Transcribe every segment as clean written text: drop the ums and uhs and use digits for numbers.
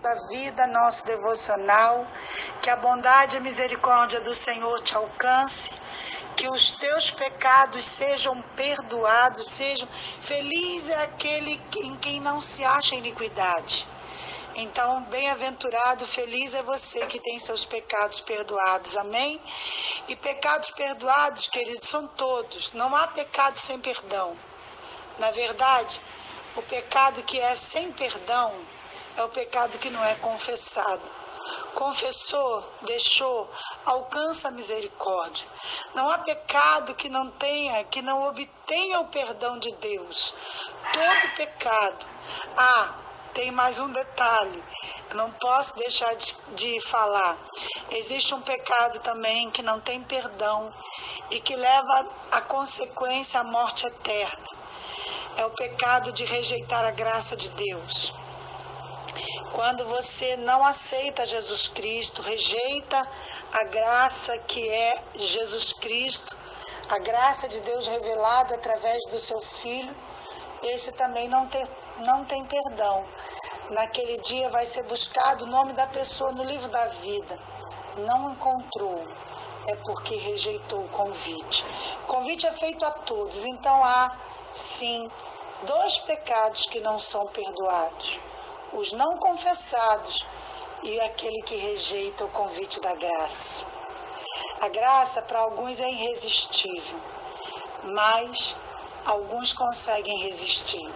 da Vida, nosso devocional. Que a bondade e a misericórdia do Senhor te alcance, que os teus pecados sejam perdoados, sejam feliz é aquele em quem não se acha iniquidade. Então, bem-aventurado, feliz é você que tem seus pecados perdoados, amém? E pecados perdoados, queridos, são todos, não há pecado sem perdão. Na verdade, o pecado que é sem perdão é o pecado que não é confessado. Confessou, deixou, alcança a misericórdia. Não há pecado que não tenha, que não obtenha o perdão de Deus. Todo pecado. Tem mais um detalhe, eu não posso deixar de falar. Existe um pecado também que não tem perdão e que leva a consequência à morte eterna. É o pecado de rejeitar a graça de Deus. Quando você não aceita Jesus Cristo, rejeita a graça que é Jesus Cristo, a graça de Deus revelada através do seu Filho, esse também não tem perdão. Naquele dia vai ser buscado o nome da pessoa no livro da vida. Não encontrou, é porque rejeitou o convite. O convite é feito a todos, então há, sim, 2 pecados que não são perdoados. Os não confessados e aquele que rejeita o convite da graça. A graça para alguns é irresistível, mas alguns conseguem resistir.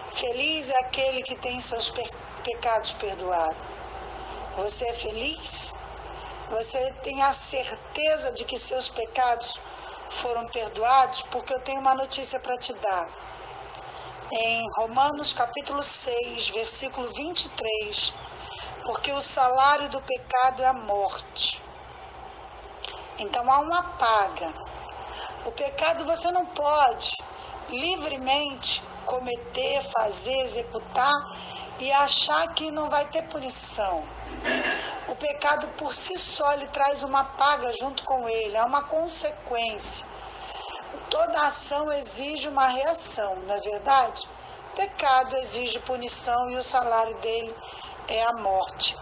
Feliz é aquele que tem seus pecados perdoados. Você é feliz? Você tem a certeza de que seus pecados foram perdoados? Porque eu tenho uma notícia para te dar. Em Romanos capítulo 6, versículo 23, porque o salário do pecado é a morte. Então há uma paga. O pecado você não pode livremente cometer, fazer, executar e achar que não vai ter punição. O pecado por si só ele traz uma paga junto com ele, é uma consequência. Toda ação exige uma reação, não é verdade? O pecado exige punição e o salário dele é a morte.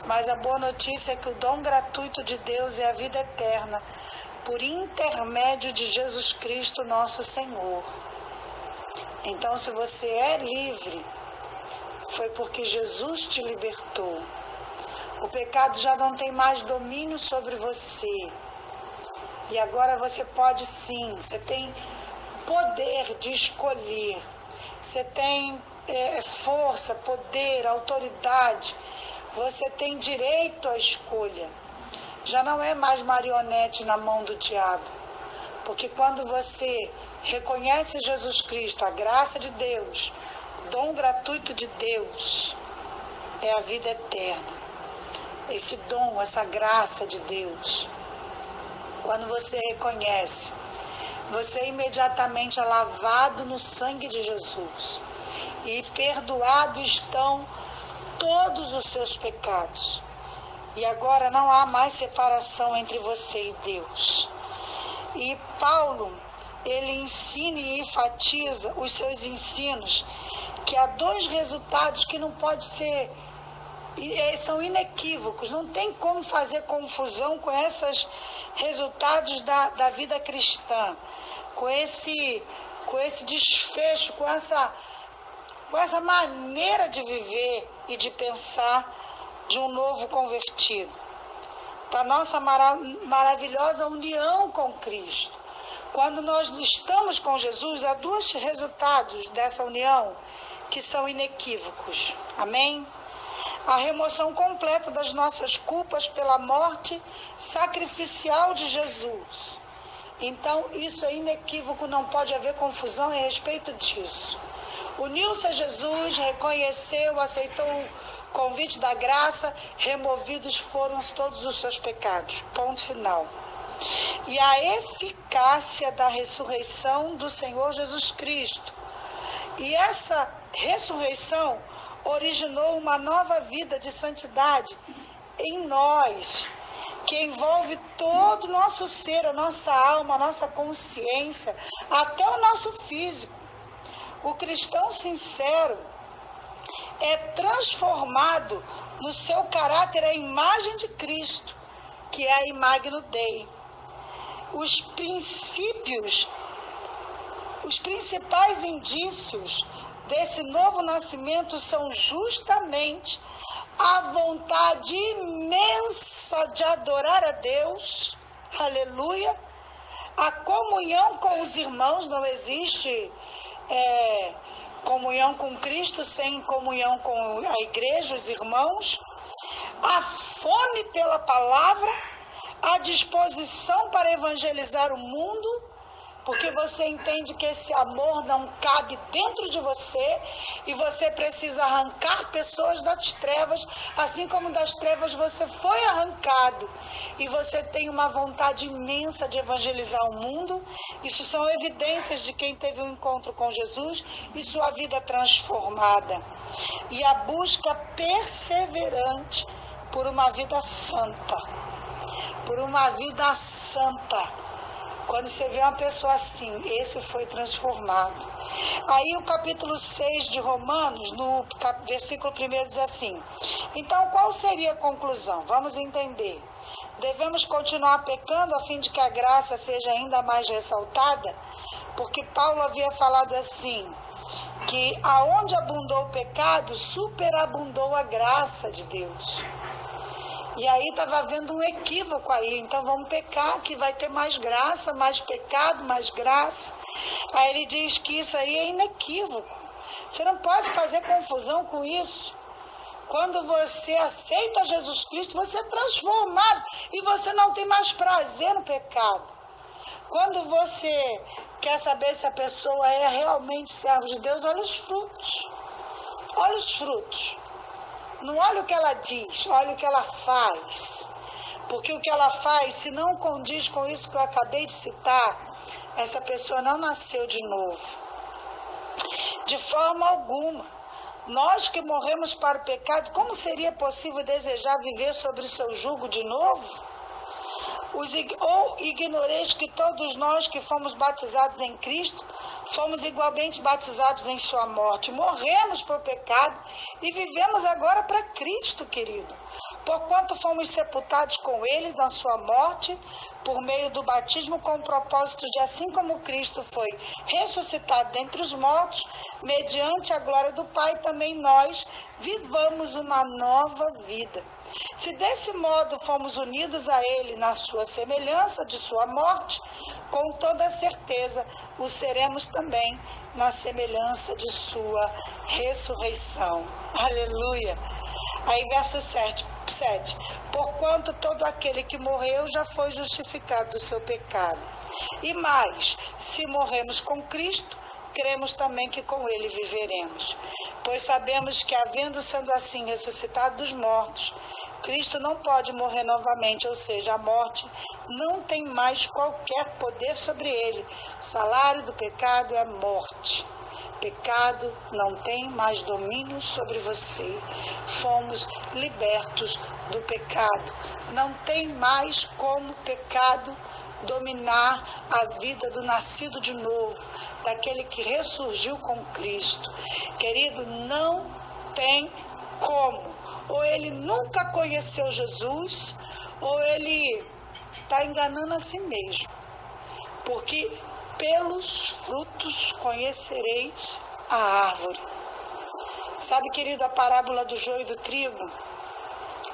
Mas a boa notícia é que o dom gratuito de Deus é a vida eterna, por intermédio de Jesus Cristo, nosso Senhor. Então, se você é livre, foi porque Jesus te libertou. O pecado já não tem mais domínio sobre você. E agora você pode sim, você tem poder de escolher. Você tem força, poder, autoridade. Você tem direito à escolha. Já não é mais marionete na mão do diabo. Porque quando você reconhece Jesus Cristo, a graça de Deus, o dom gratuito de Deus, é a vida eterna. Esse dom, essa graça de Deus, quando você reconhece, você imediatamente é lavado no sangue de Jesus e perdoado estão todos os seus pecados. E agora não há mais separação entre você e Deus. E Paulo, ele ensina e enfatiza os seus ensinos, que há 2 resultados que não pode ser, são inequívocos, não tem como fazer confusão com esses resultados da vida cristã, com esse desfecho, com essa maneira de viver e de pensar de um novo convertido, da nossa maravilhosa união com Cristo. Quando nós estamos com Jesus, há 2 resultados dessa união que são inequívocos. Amém? A remoção completa das nossas culpas pela morte sacrificial de Jesus. Então, isso é inequívoco, não pode haver confusão a respeito disso. Uniu-se a Jesus, reconheceu, aceitou o convite da graça, removidos foram todos os seus pecados. Ponto final. E a eficácia da ressurreição do Senhor Jesus Cristo. E essa ressurreição originou uma nova vida de santidade em nós, que envolve todo o nosso ser, a nossa alma, a nossa consciência, até o nosso físico. O cristão sincero, é transformado no seu caráter a imagem de Cristo, que é a Imagno Dei. Os principais indícios desse novo nascimento são justamente a vontade imensa de adorar a Deus, aleluia, a comunhão com os irmãos. Não existe comunhão com Cristo sem comunhão com a igreja, os irmãos, a fome pela palavra, a disposição para evangelizar o mundo, porque você entende que esse amor não cabe dentro de você e você precisa arrancar pessoas das trevas, assim como das trevas você foi arrancado e você tem uma vontade imensa de evangelizar o mundo. Isso são evidências de quem teve um encontro com Jesus e sua vida transformada. E a busca perseverante por uma vida santa. Por uma vida santa. Quando você vê uma pessoa assim, esse foi transformado. Aí o capítulo 6 de Romanos, no versículo 1 diz assim: então qual seria a conclusão? Vamos entender. Devemos continuar pecando a fim de que a graça seja ainda mais ressaltada? Porque Paulo havia falado assim, que aonde abundou o pecado, superabundou a graça de Deus. E aí estava havendo um equívoco aí, então vamos pecar, que vai ter mais graça, mais pecado, mais graça. Aí ele diz que isso aí é inequívoco. Você não pode fazer confusão com isso. Quando você aceita Jesus Cristo, você é transformado e você não tem mais prazer no pecado. Quando você quer saber se a pessoa é realmente servo de Deus, olha os frutos. Olha os frutos. Não olha o que ela diz, olha o que ela faz. Porque o que ela faz, se não condiz com isso que eu acabei de citar, essa pessoa não nasceu de novo. De forma alguma. Nós que morremos para o pecado, como seria possível desejar viver sobre o seu jugo de novo? Ou ignoreis que todos nós que fomos batizados em Cristo, fomos igualmente batizados em sua morte. Morremos por pecado e vivemos agora para Cristo, querido. Porquanto fomos sepultados com eles na sua morte, por meio do batismo, com o propósito de, assim como Cristo foi ressuscitado dentre os mortos, mediante a glória do Pai, também nós vivamos uma nova vida. Se desse modo fomos unidos a Ele na sua semelhança de sua morte, com toda certeza o seremos também na semelhança de sua ressurreição. Aleluia! Aí verso 7. Porquanto todo aquele que morreu já foi justificado do seu pecado. E mais, se morremos com Cristo, cremos também que com Ele viveremos. Pois sabemos que, havendo sendo assim ressuscitado dos mortos, Cristo não pode morrer novamente, ou seja, a morte não tem mais qualquer poder sobre ele. O salário do pecado é a morte. Pecado não tem mais domínio sobre você. Fomos libertos do pecado. Não tem mais como pecado dominar a vida do nascido de novo, daquele que ressurgiu com Cristo. Querido, não tem como. Ou ele nunca conheceu Jesus, ou ele está enganando a si mesmo. Porque pelos frutos conhecereis a árvore. Sabe, querido, a parábola do joio e do trigo?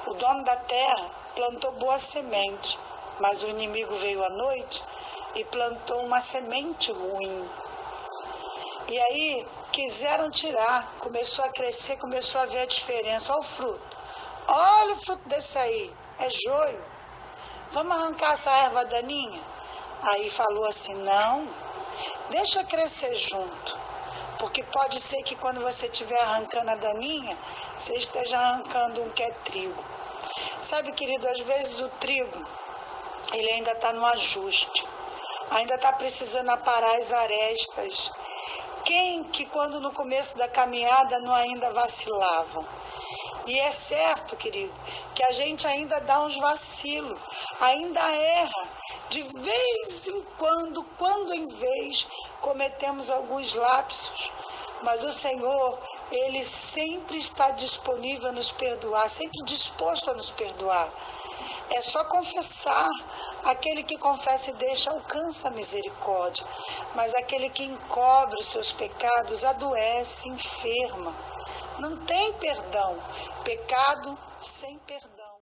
O dono da terra plantou boa semente, mas o inimigo veio à noite e plantou uma semente ruim. E aí quiseram tirar, começou a crescer, começou a ver a diferença. Olha o fruto. Olha o fruto desse aí, é joio. Vamos arrancar essa erva daninha? Aí falou assim, não, deixa crescer junto. Porque pode ser que quando você estiver arrancando a daninha, você esteja arrancando um que é trigo. Sabe, querido, às vezes o trigo, ele ainda está no ajuste. Ainda está precisando aparar as arestas. Quem que quando no começo da caminhada não ainda vacilava? E é certo, querido, que a gente ainda dá uns vacilos, ainda erra. De vez em quando em vez, cometemos alguns lapsos. Mas o Senhor, Ele sempre está disponível a nos perdoar, sempre disposto a nos perdoar. É só confessar. Aquele que confessa e deixa alcança a misericórdia, mas aquele que encobre os seus pecados adoece, enferma. Não tem perdão. Pecado sem perdão.